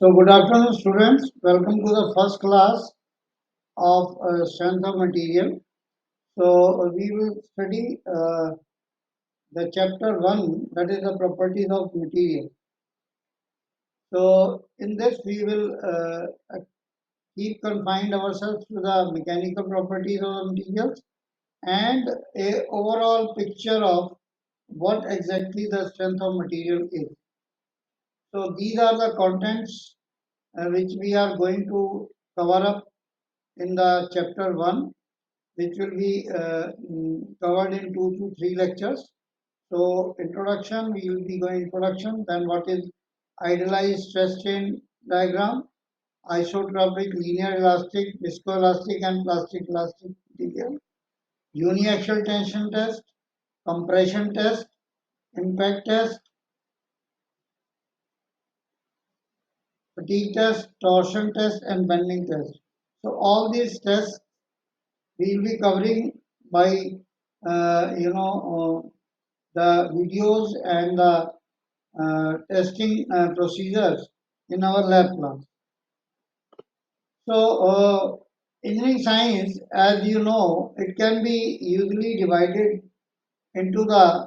So, good afternoon, students. Welcome to the first class of strength of material. So, we will study the chapter 1, that is the properties of material. So, in this, we will keep confined ourselves to the mechanical properties of the materials and a overall picture of what exactly the strength of material is. So, these are the contents which we are going to cover up in the chapter 1, which will be covered in 2 to 3 lectures. So introduction, we will be going introduction, then what is idealized stress strain diagram, isotropic, linear elastic, viscoelastic and plastic elastic material, uniaxial tension test, compression test, impact test, fatigue test, torsion test and bending test. So all these tests we will be covering by the videos and the testing procedures in our lab class. So, engineering science, as you know, it can be usually divided into the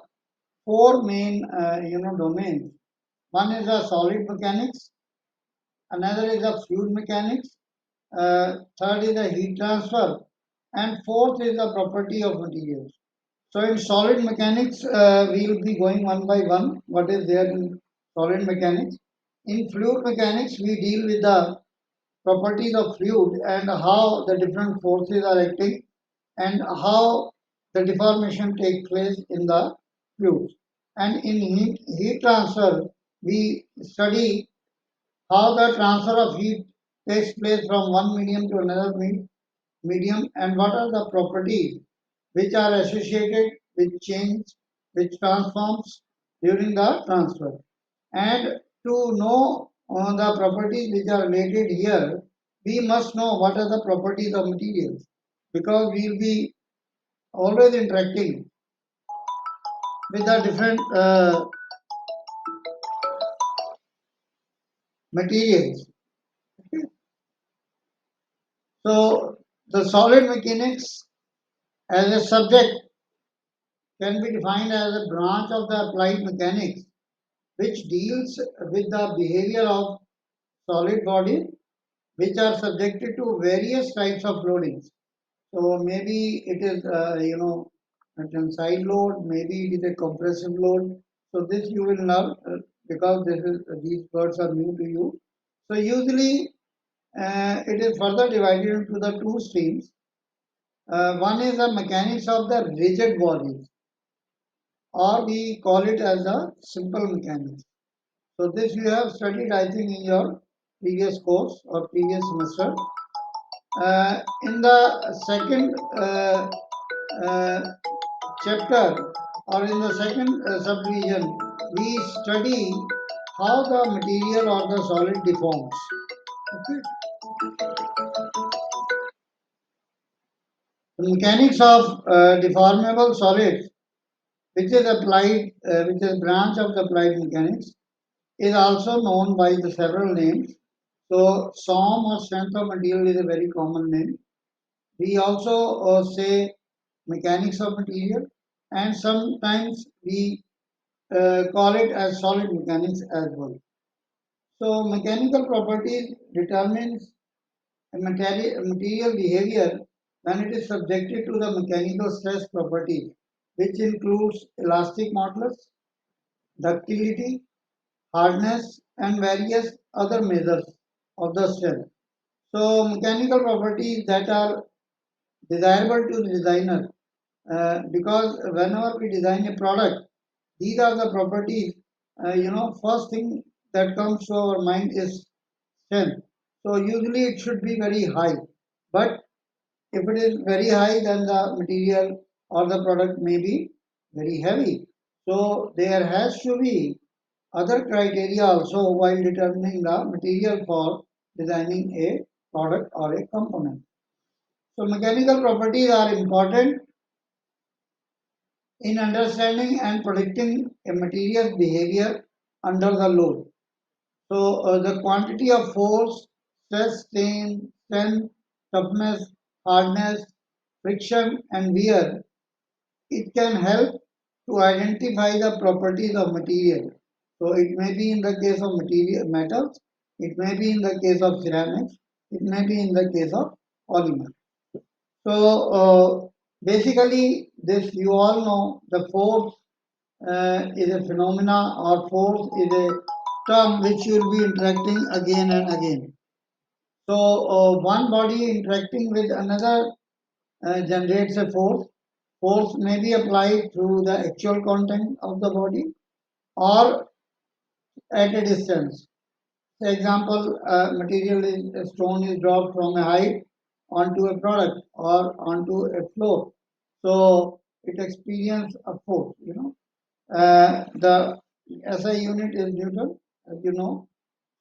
4 main domains. One is the solid mechanics, another is the fluid mechanics, third is the heat transfer, and fourth is the property of materials. So in solid mechanics, we will be going one by one. What is there in solid mechanics? In fluid mechanics, we deal with the properties of fluid and how the different forces are acting and how the deformation takes place in the fluid. And in heat transfer, we study how the transfer of heat takes place from one medium to another medium and what are the properties which are associated with change which transforms during the transfer. And to know the properties which are related here, we must know what are the properties of materials because we will be always interacting with the different materials. Okay. So the solid mechanics as a subject can be defined as a branch of the applied mechanics which deals with the behavior of solid bodies which are subjected to various types of loadings. So maybe it is, a tensile load, maybe it is a compressive load. So this you will know because these words are new to you. So usually it is further divided into the 2 streams. One is the mechanics of the rigid bodies, or we call it as the simple mechanics. So this you have studied, I think, in your previous course or previous semester. In the second chapter or in the second subdivision, we study how the material or the solid deforms. Okay. The mechanics of deformable solids, which is applied, which is branch of the applied mechanics, is also known by the several names. So, SOM or strength of material is a very common name. We also say mechanics of material, and sometimes we call it as solid mechanics as well. So, mechanical properties determines a material behavior when it is subjected to the mechanical stress properties, which includes elastic modulus, ductility, hardness, and various other measures of the strength. So, mechanical properties that are desirable to the designer because whenever we design a product, these are the properties. First thing that comes to our mind is strength. So usually it should be very high, but if it is very high, then the material or the product may be very heavy. So there has to be other criteria also while determining the material for designing a product or a component. So mechanical properties are important in understanding and predicting a material's behavior under the load. So the quantity of force, stress, strain, strength, toughness, hardness, friction, and wear, it can help to identify the properties of material. So it may be in the case of material metals, it may be in the case of ceramics, it may be in the case of polymer. So basically, this you all know the force is a phenomena or force is a term which you will be interacting again and again. So one body interacting with another generates a force. Force may be applied through the actual content of the body or at a distance. For example, a stone is dropped from a height onto a product or onto a floor. So it experiences a force, the SI unit is Newton, as you know.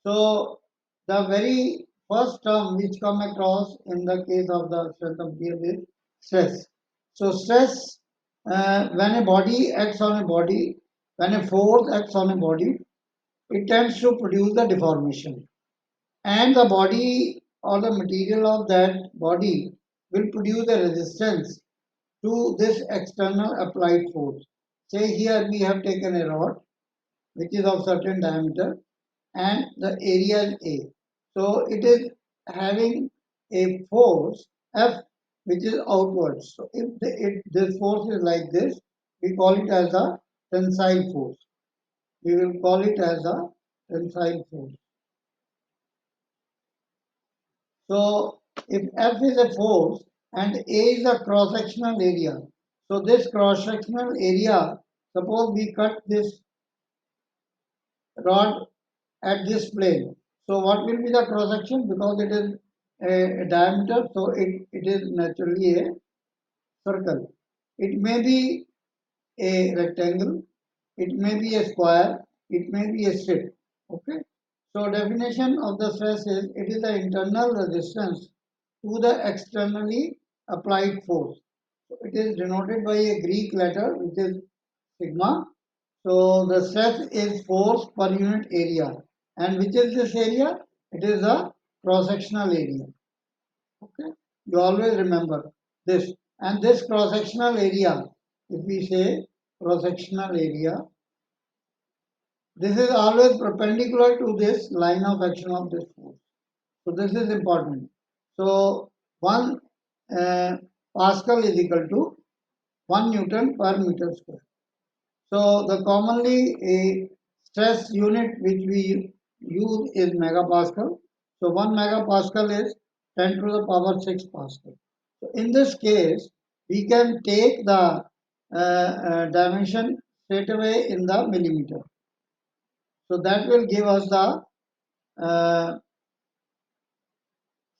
So the very first term which come across in the case of the strength of material is stress. So stress, when a body acts on a body, when a force acts on a body, it tends to produce the deformation. And the body or the material of that body will produce a resistance to this external applied force. Say here we have taken a rod which is of certain diameter and the area is A. So it is having a force F which is outwards. So if this force is like this, we call it as a tensile force. We will call it as a tensile force. So if F is a force and A is a cross-sectional area, so this cross-sectional area, suppose we cut this rod at this plane. So what will be the cross section? Because it is a diameter, so it is naturally a circle. It may be a rectangle, it may be a square, it may be a strip. Okay. So definition of the stress is it is the internal resistance to the externally applied force. So it is denoted by a Greek letter which is sigma. So the stress is force per unit area. And which is this area? It is the cross-sectional area. Okay. You always remember this. And this cross-sectional area, if we say cross-sectional area, this is always perpendicular to this line of action of this force. So this is important. So 1 Pascal is equal to 1 Newton per meter square. So the commonly a stress unit which we use is megapascal. So 1 megapascal is 10 to the power 6 pascal. So in this case, we can take the dimension straight away in the millimeter. So that will give us the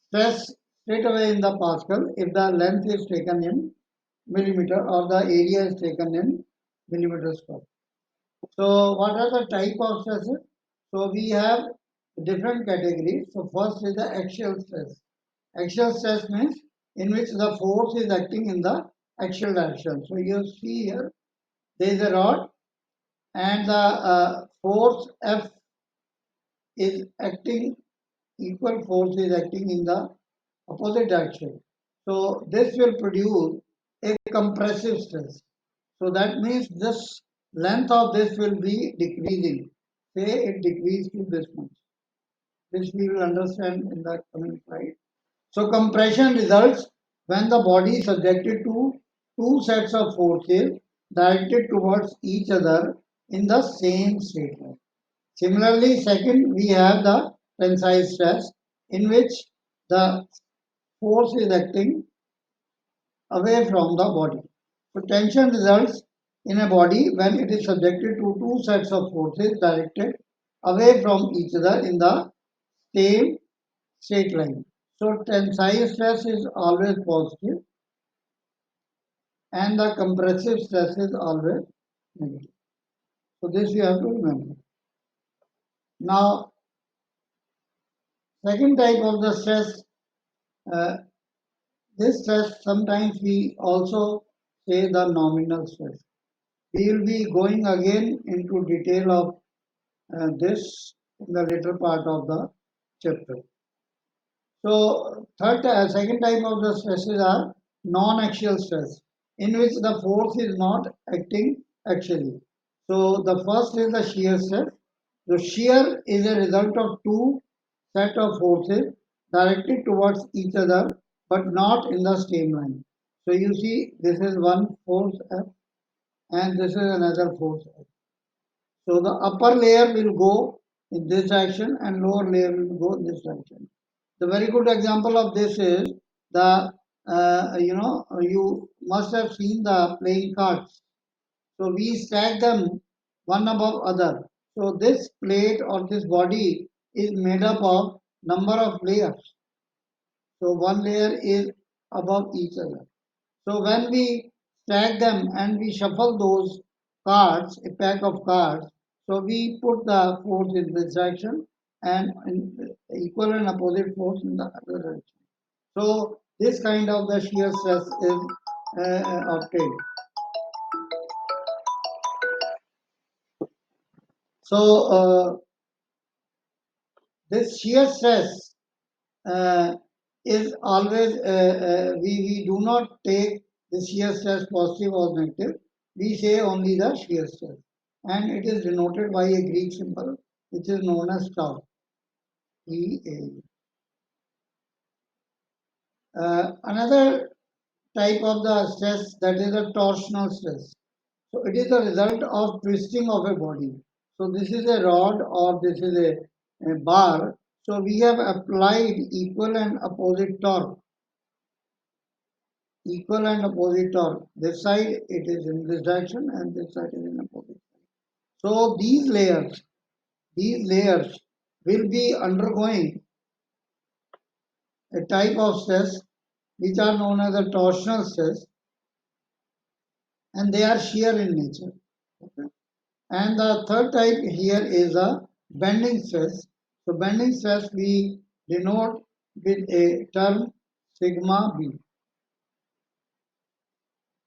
stress straight away in the pascal if the length is taken in millimeter or the area is taken in millimeter square. So what are the type of stresses? So we have different categories. So first is the axial stress. Axial stress means in which the force is acting in the axial direction. So you see here there is a rod and the force F is acting, equal force is acting in the opposite direction. So this will produce a compressive stress. So that means this length of this will be decreasing. Say it decreased to this much, which we will understand in the coming slide. So compression results when the body is subjected to two sets of forces directed towards each other in the same straight line. Similarly, second, we have the tensile stress in which the force is acting away from the body. So tension results in a body when it is subjected to two sets of forces directed away from each other in the same straight line. So tensile stress is always positive and the compressive stress is always negative. So this you have to remember. Now, second type of the stress, uh, this stress sometimes we also say the nominal stress. We will be going again into detail of this in the later part of the chapter. So, second type of the stresses are non-axial stress, in which the force is not acting axially. So, the first is the shear stress. So, shear is a result of two set of forces directed towards each other, but not in the same line. So, you see, this is one force F, and this is another force F. So, the upper layer will go in this direction, and lower layer will go in this direction. The very good example of this is the you must have seen the playing cards. So we stack them one above other. So this plate or this body is made up of number of layers. So one layer is above each other. So when we stack them and we shuffle those cards, a pack of cards, so we put the force in this direction and equal and opposite force in the other direction. So this kind of the shear stress is obtained. So this shear stress uh, is always we do not take the shear stress positive or negative. We say only the shear stress, and it is denoted by a Greek symbol which is known as tau. E-A. Another type of the stress, that is a torsional stress. So it is a result of twisting of a body. So this is a rod or this is a bar. So we have applied equal and opposite torque. Equal and opposite torque. This side it is in this direction and this side is in opposite. So these layers will be undergoing a type of stress which are known as a torsional stress, and they are shear in nature. Okay. And the third type here is a bending stress. So bending stress we denote with a term sigma b.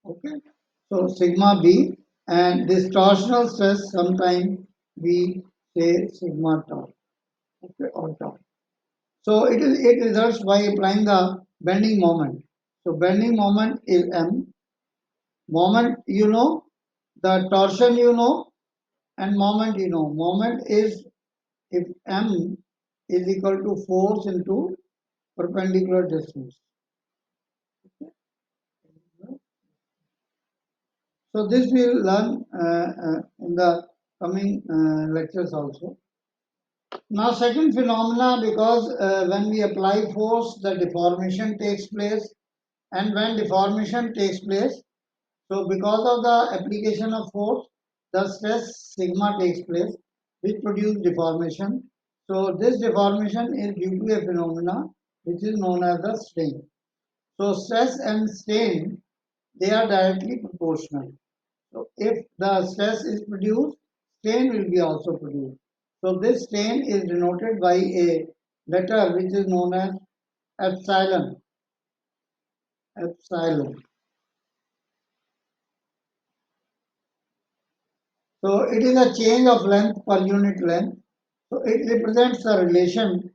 Okay. So sigma b, and this torsional stress sometimes we say sigma tau. Okay, or tau. So it results by applying the bending moment. So bending moment is M. Moment you know, the torsion you know, and moment you know. Moment is if M is equal to force into perpendicular distance. So this we will learn in the coming lectures also. Now second phenomena, because when we apply force the deformation takes place, and when deformation takes place, so because of the application of force the stress sigma takes place which produce deformation. So this deformation is due to a phenomena which is known as the strain. So stress and strain, they are directly proportional. So if the stress is produced, strain will be also produced. So this strain is denoted by a letter which is known as epsilon. Epsilon. So it is a change of length per unit length. So it represents the relation,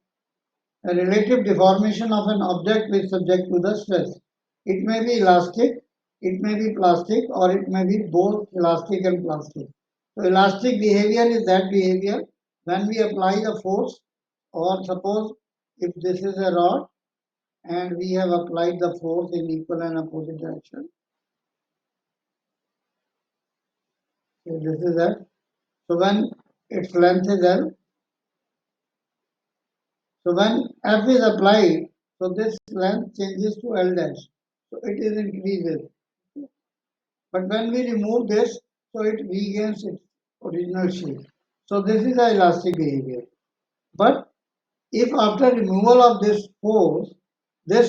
a relative deformation of an object which is subject to the stress. It may be elastic, it may be plastic, or it may be both elastic and plastic. So elastic behavior is that behavior when we apply the force, or suppose if this is a rod and we have applied the force in equal and opposite direction. So this is F. So when its length is L, so when F is applied, so this length changes to L dash. So it is increases. But when we remove this, so it regains its original shape. So this is the elastic behavior. But if after removal of this force, there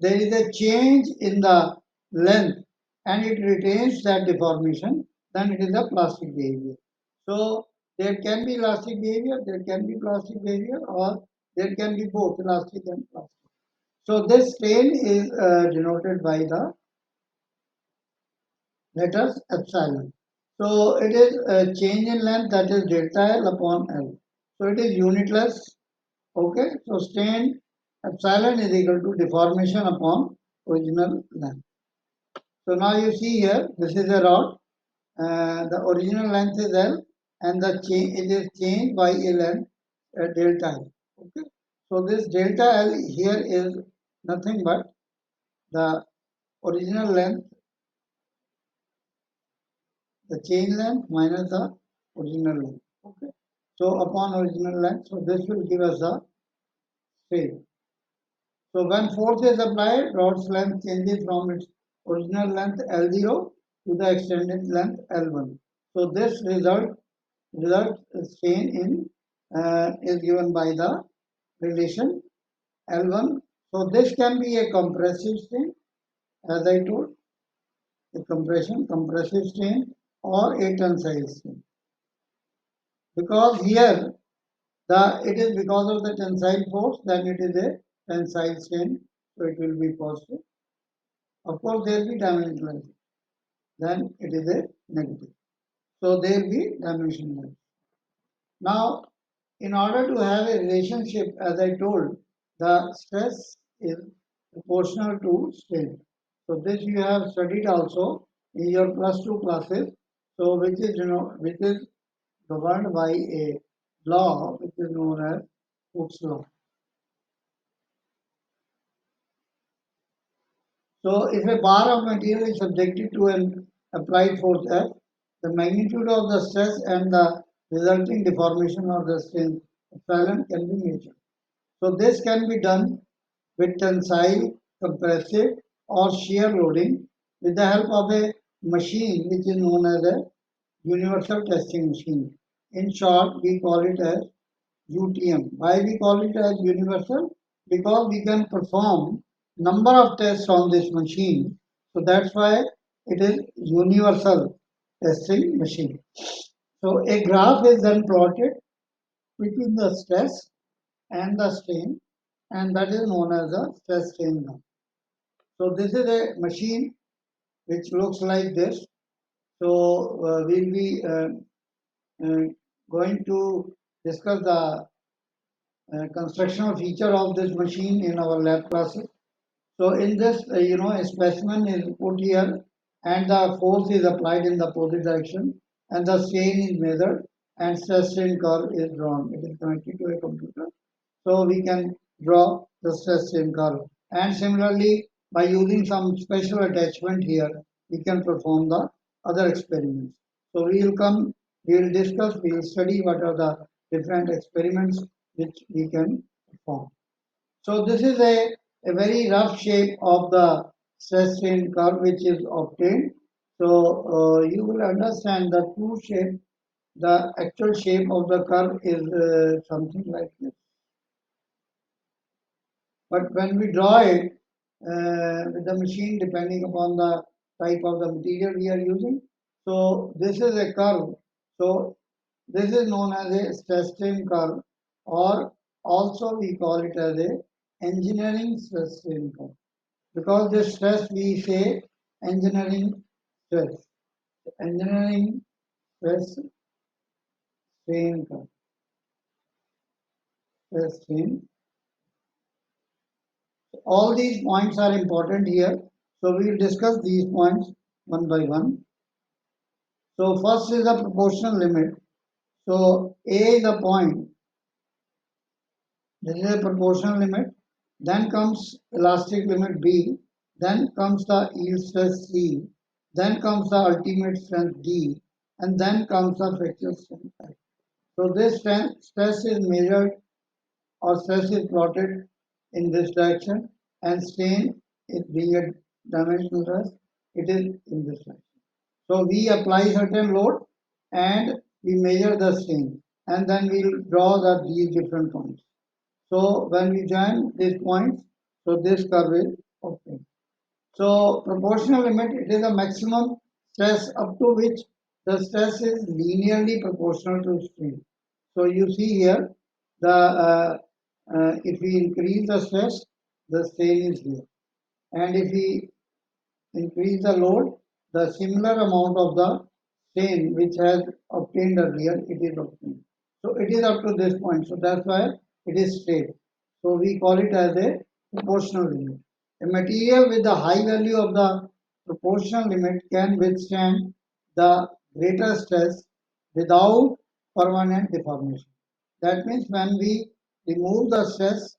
is a change in the length and it retains that deformation, then it is a plastic behavior. So there can be elastic behavior, there can be plastic behavior, or there can be both elastic and plastic. So this strain is denoted by the letters epsilon. So it is a change in length, that is delta L upon L. So it is unitless. Okay, so strain epsilon is equal to deformation upon original length. So now you see here, this is a rod. The original length is L, and it is changed by a length delta L. Okay, so this delta L here is nothing but the original length, the chain length minus the original length. Okay, so upon original length, so this will give us the strain. So when force is applied, rod's length changes from its original length L0 to the extended length L1. So this result strain in is given by the relation L1. So this can be a compressive strain, as I told, a compressive strain, or a tensile strain. Because here it is because of the tensile force, then it is a tensile strain, so it will be positive. Of course, there will be dimensional, then it is a negative. So there will be dimensional. Now, in order to have a relationship, as I told, the stress is proportional to strain. So this you have studied also in your +2 classes. So which is governed by a law which is known as Hooke's law. So if a bar of material is subjected to an applied force F, the magnitude of the stress and the resulting deformation of the strain epsilon can be measured. So this can be done with tensile, compressive, or shear loading with the help of a machine which is known as a universal testing machine. In short, we call it as UTM. Why we call it as universal? Because we can perform number of tests on this machine. So that's why it is universal testing machine. So a graph is then plotted between the stress and the strain, and that is known as a stress strain graph. So this is a machine which looks like this. So we'll be uh, going to discuss the constructional feature of this machine in our lab classes. So in this, a specimen is put here and the force is applied in the opposite direction and the strain is measured and stress strain curve is drawn. It is connected to a computer. So we can draw the stress strain curve. And similarly, by using some special attachment here, we can perform the other experiments. So we will discuss, we will study what are the different experiments which we can perform. So this is a very rough shape of the stress strain curve which is obtained. So you will understand the true shape, the actual shape of the curve is something like this. But when we draw it with the machine, depending upon the type of the material we are using, so this is a curve. So this is known as a stress strain curve, or also we call it as a engineering stress strain curve. Because this stress we say engineering stress, engineering stress strain curve, stress strain. All these points are important here. So we will discuss these points one by one. So first is the proportional limit. So A is the point. This is a proportional limit. Then comes elastic limit B. Then comes the yield stress C. Then comes the ultimate strength D. And then comes the fracture strength F. So this stress is measured or stress is plotted in this direction, and strain is being a dimensional stress, it is in this direction. So we apply certain load and we measure the strain, and then we'll draw these different points. So when we join these points, so this curve is obtained. So proportional limit, it is a maximum stress up to which the stress is linearly proportional to strain. So you see here, if we increase the stress, the strain is here, and if we increase the load, the similar amount of the strain which has obtained earlier, it is obtained. So it is up to this point. So that's why it is straight. So we call it as a proportional limit. A material with the high value of the proportional limit can withstand the greater stress without permanent deformation. That means when we remove the stress,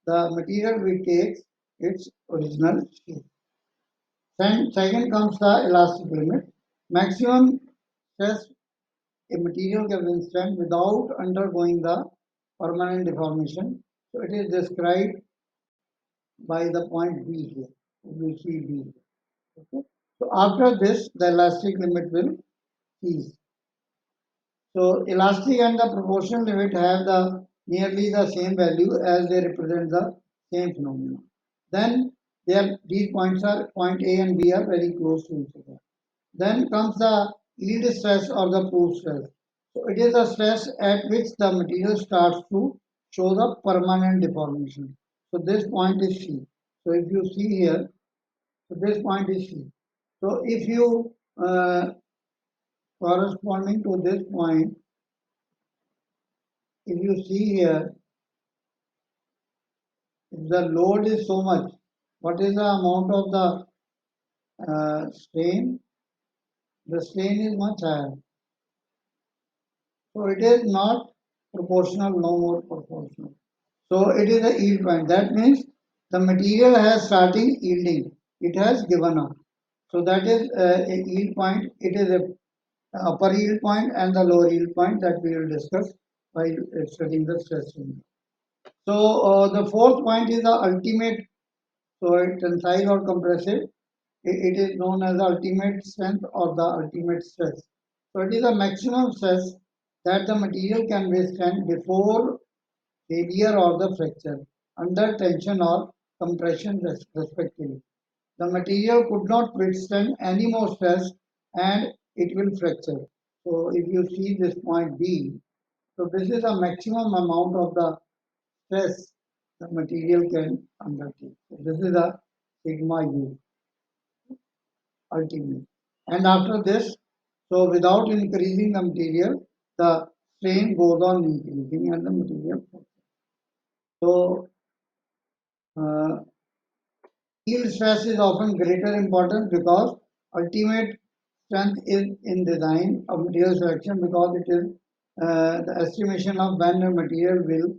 the material we take its original shape. Then second comes the elastic limit. Maximum stress a material can withstand without undergoing the permanent deformation. So it is described by the point B here. You see B. Okay. So after this, the elastic limit will cease. So elastic and the proportional limit have the nearly the same value as they represent the same phenomenon. Then these points are point A and B are very close to each other. Then comes the yield stress or the proof stress. So it is the stress at which the material starts to show the permanent deformation. So this point is C. So if you see here, so this point is C. So if you corresponding to this point, if you see here, if the load is so much, what is the amount of the strain? The strain is much higher. So it is not proportional, no more proportional. So it is a yield point. That means the material has starting yielding. It has given up. So that is a yield point. It is a upper yield point and the lower yield point that we will discuss while studying the stress strain. So the fourth point is the ultimate. So tensile or compressive. It is known as the ultimate strength or the ultimate stress. So it is the maximum stress that the material can withstand before failure or the fracture under tension or compression respectively. The material could not withstand any more stress and it will fracture. So if you see this point B, so this is a maximum amount of the stress the material can undertake. So this is a sigma U ultimate. And after this, so without increasing the material, the strain goes on increasing and the material. So uh, yield stress is often greater importance because ultimate strength is in design of material selection because it is the estimation of when the material will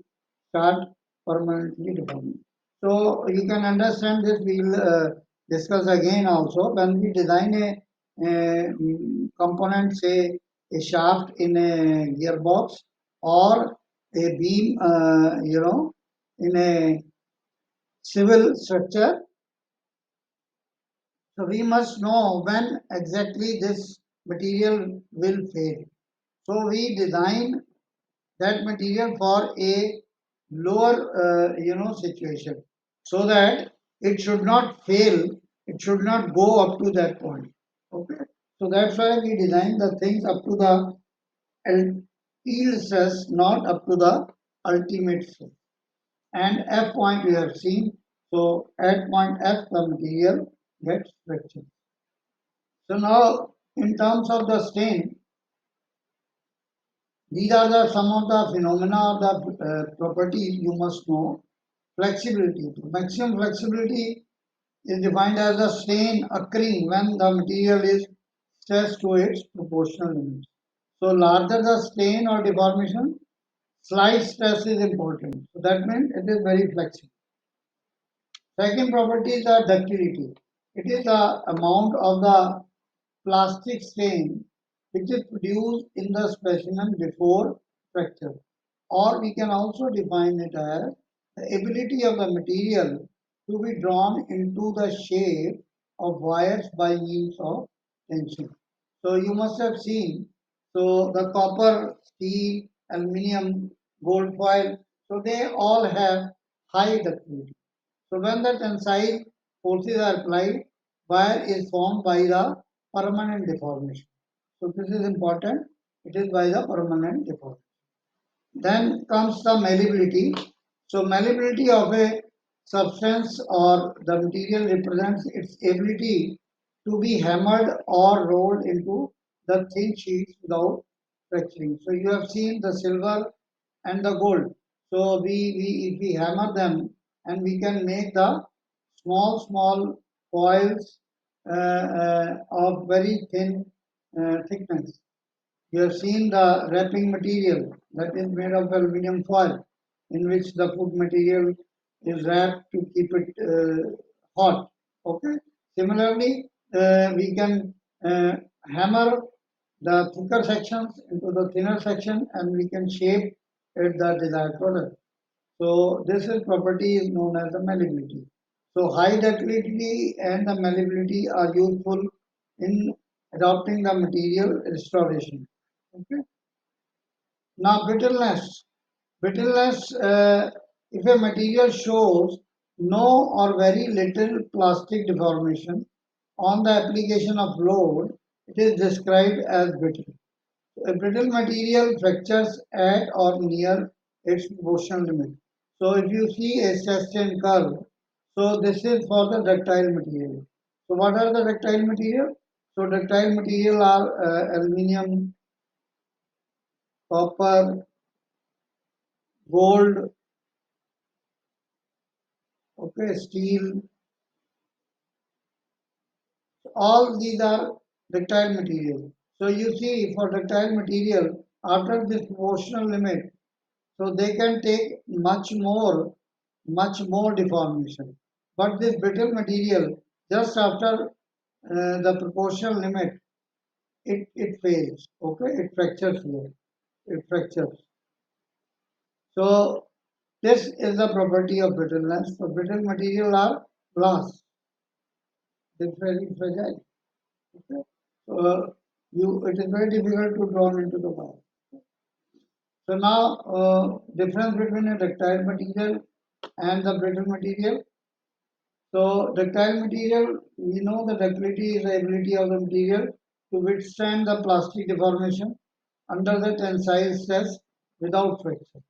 start permanently deforming. So you can understand this. We'll discuss again also when we design a component, say a shaft in a gearbox or a beam, in a civil structure. So we must know when exactly this material will fail. So we design that material for a lower, situation so that it should not fail. It should not go up to that point. Okay. So that's why we design the things up to the yield stress, not up to the ultimate stress. And F point we have seen. So at point F, the material gets fractured. So now, in terms of the strain, these are the some of the phenomena of the properties you must know. Flexibility. Maximum flexibility is defined as the strain occurring when the material is stressed to its proportional limits. So larger the strain or deformation, slight stress is important. So that means it is very flexible. Second property is the ductility. It is the amount of the plastic strain which is produced in the specimen before fracture. Or we can also define it as the ability of the material to be drawn into the shape of wires by means of tension. So you must have seen, so the copper, steel, aluminium, gold foil, so they all have high ductility. So when the tensile forces are applied, wire is formed by the permanent deformation. So this is important. It is by the permanent deformation. Then comes the malleability. So malleability of a substance or the material represents its ability to be hammered or rolled into the thin sheets without fracturing. So you have seen the silver and the gold. So we if we hammer them, and we can make the small coils of very thin thickness. You have seen the wrapping material that is made of aluminum foil, in which the food material is wrapped to keep it hot. Okay. Similarly, we can hammer the thicker sections into the thinner section, and we can shape it the desired product. So this is property is known as the malleability. So high ductility and the malleability are useful in adopting the material restoration. Okay. Now brittleness. Brittleness, if a material shows no or very little plastic deformation on the application of load, it is described as brittle. A brittle material fractures at or near its proportional limit. So if you see a stress-strain curve, so this is for the ductile material. So what are the ductile material? So ductile material are aluminium, copper, gold, okay, steel. All these are ductile material. So you see for ductile material, after this proportional limit, so they can take much more deformation. But this brittle material, just after the proportional limit, it fails. Okay, it fractures here. It fractures. So this is the property of brittleness. So brittle material are glass. They're very fragile. Okay. So it is very difficult to draw into the wire. So now difference between a ductile material and the brittle material. So ductile material, we know the ductility is the ability of the material to withstand the plastic deformation under the tensile stress without fracture,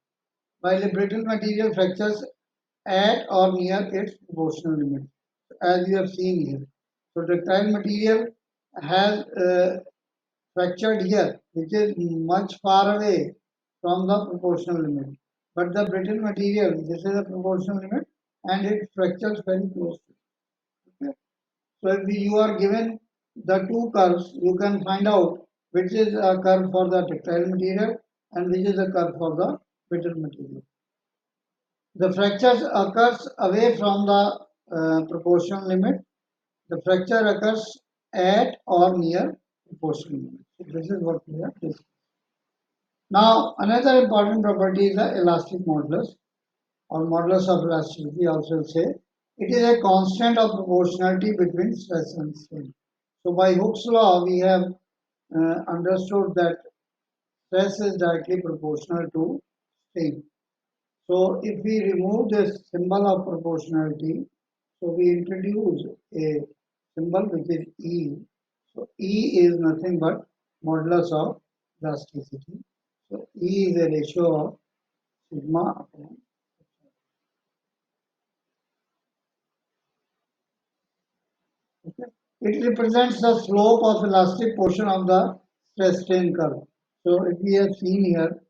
while a brittle material fractures at or near its proportional limit, as you have seen here. So ductile material has fractured here, which is much far away from the proportional limit. But the brittle material, this is the proportional limit, and it fractures very close to it. Okay. So if you are given the two curves, you can find out which is a curve for the ductile material and which is a curve for the brittle material. The fractures occurs away from the proportional limit. The fracture occurs at or near proportional limit. So this is what we have discussed. Now, another important property is the elastic modulus, or modulus of elasticity also say. It is a constant of proportionality between stress and strain. So by Hooke's law, we have understood that stress is directly proportional to strain. So if we remove this symbol of proportionality, so we introduce a symbol which is E. So E is nothing but modulus of elasticity. So E is a ratio of sigma upon. Okay. It represents the slope of elastic portion of the stress strain curve. So if we have seen here,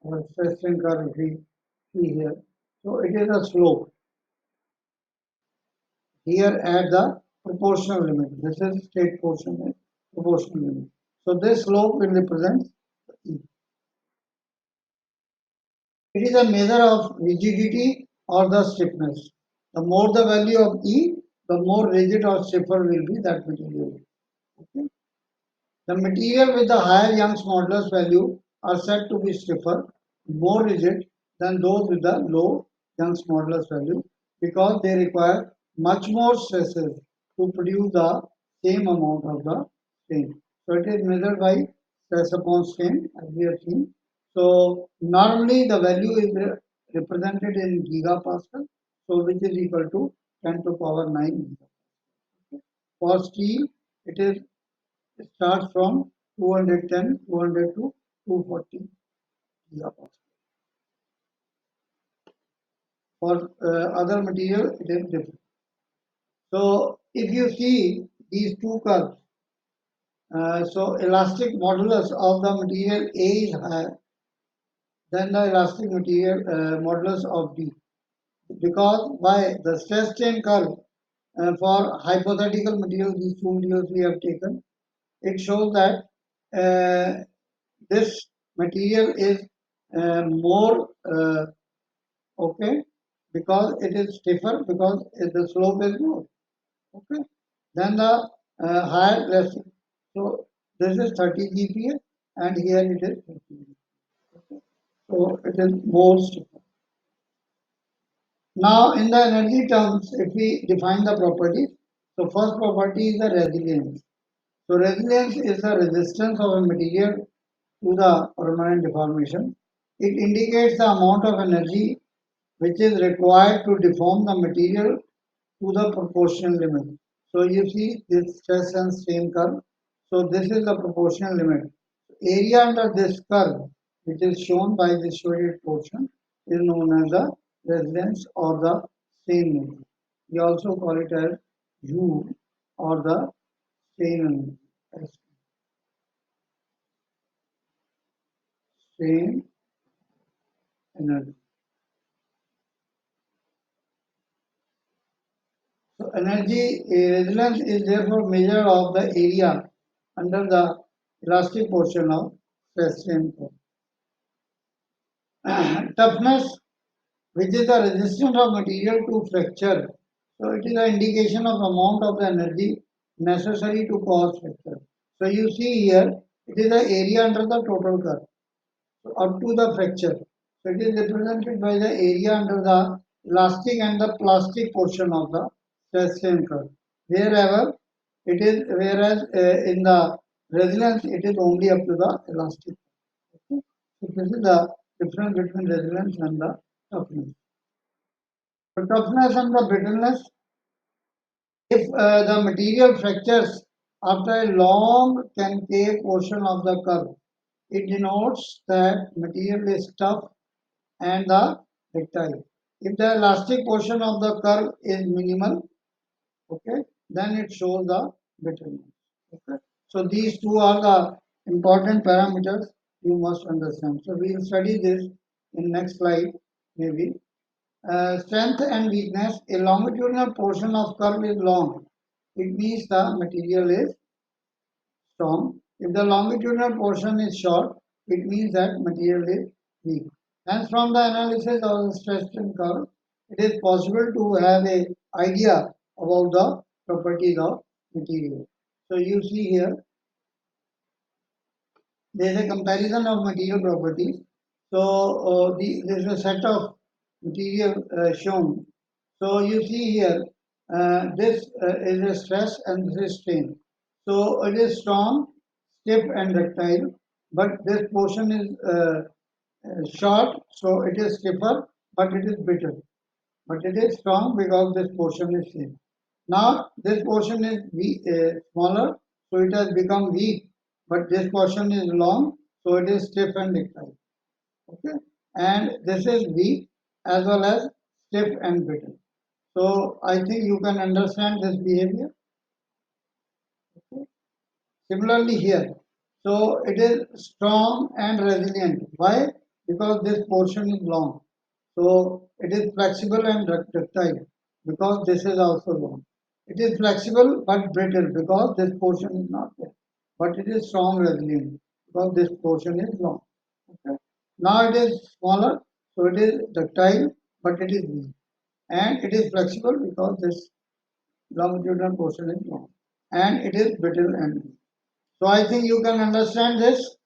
our stress strain curve, if we see here, so it is a slope here at the proportional limit. This is state portion, proportional limit. So this slope will represent E. It is a measure of rigidity or the stiffness. The more the value of E, the more rigid or stiffer will be that material. Okay. The material with the higher Young's modulus value are said to be stiffer, more rigid than those with the low Young's modulus value because they require much more stresses to produce the same amount of the strain. So it is measured by stress upon strain as we have seen. So normally the value is represented in gigapascal, so which is equal to 10 to power 9. For steel, it starts from 210, 200 to 240 gigapascal. For other material, it is different. So if you see these two curves, So elastic modulus of the material A is higher than the elastic material modulus of B, because by the stress strain curve for hypothetical material, these two materials we have taken, it shows that this material is more okay, because it is stiffer, because the slope is more okay than the higher less. So this is 30 GPa and here it is 50 GPa. Okay. So it is more stiffer. Now in the energy terms, if we define the properties, so first property is the resilience. So resilience is the resistance of a material to the permanent deformation. It indicates the amount of energy which is required to deform the material to the proportional limit. So you see this stress and strain curve. So this is the proportional limit. Area under this curve, which is shown by this shaded portion, is known as the resilience or the strain energy. We also call it as U or the strain energy. Strain energy. So energy resilience is therefore measure of the area under the elastic portion of stress strain curve. Toughness, which is the resistance of material to fracture. So it is an indication of amount of the energy necessary to cause fracture. So you see here, it is the area under the total curve, so up to the fracture. So it is represented by the area under the elastic and the plastic portion of the stress strain curve. Wherever it is, whereas in the resilience, it is only up to the elastic. Okay? So this is the difference between resilience and the toughness. The toughness and the brittleness, if the material fractures after a long concave portion of the curve, it denotes that material is tough and the ductile. If the elastic portion of the curve is minimal, okay, then it shows the brittleness. Okay. So these two are the important parameters you must understand. So we will study this in next slide maybe. Strength and weakness. A longitudinal portion of curve is long. It means the material is strong. If the longitudinal portion is short, it means that material is weak. Hence, from the analysis of the stress strain curve, it is possible to have a idea about the properties of material. So you see here, there is a comparison of material properties. So there is a set of material shown. So you see here, this is a stress and this is strain. So it is strong, stiff and ductile, but this portion is short, so it is stiffer, but it is brittle. But it is strong because this portion is thin. Now this portion is smaller, so it has become weak, but this portion is long, so it is stiff and ductile. Okay, and this is weak as well as stiff and brittle. So I think you can understand this behavior. Okay. Similarly here, so it is strong and resilient. Why? Because this portion is long. So it is flexible and ductile because this is also long. It is flexible but brittle because this portion is not there. But it is strong resilient because this portion is long. Okay. Now it is smaller, so it is ductile but it is weak. And it is flexible because this longitudinal portion is long. And it is brittle and weak. So I think you can understand this.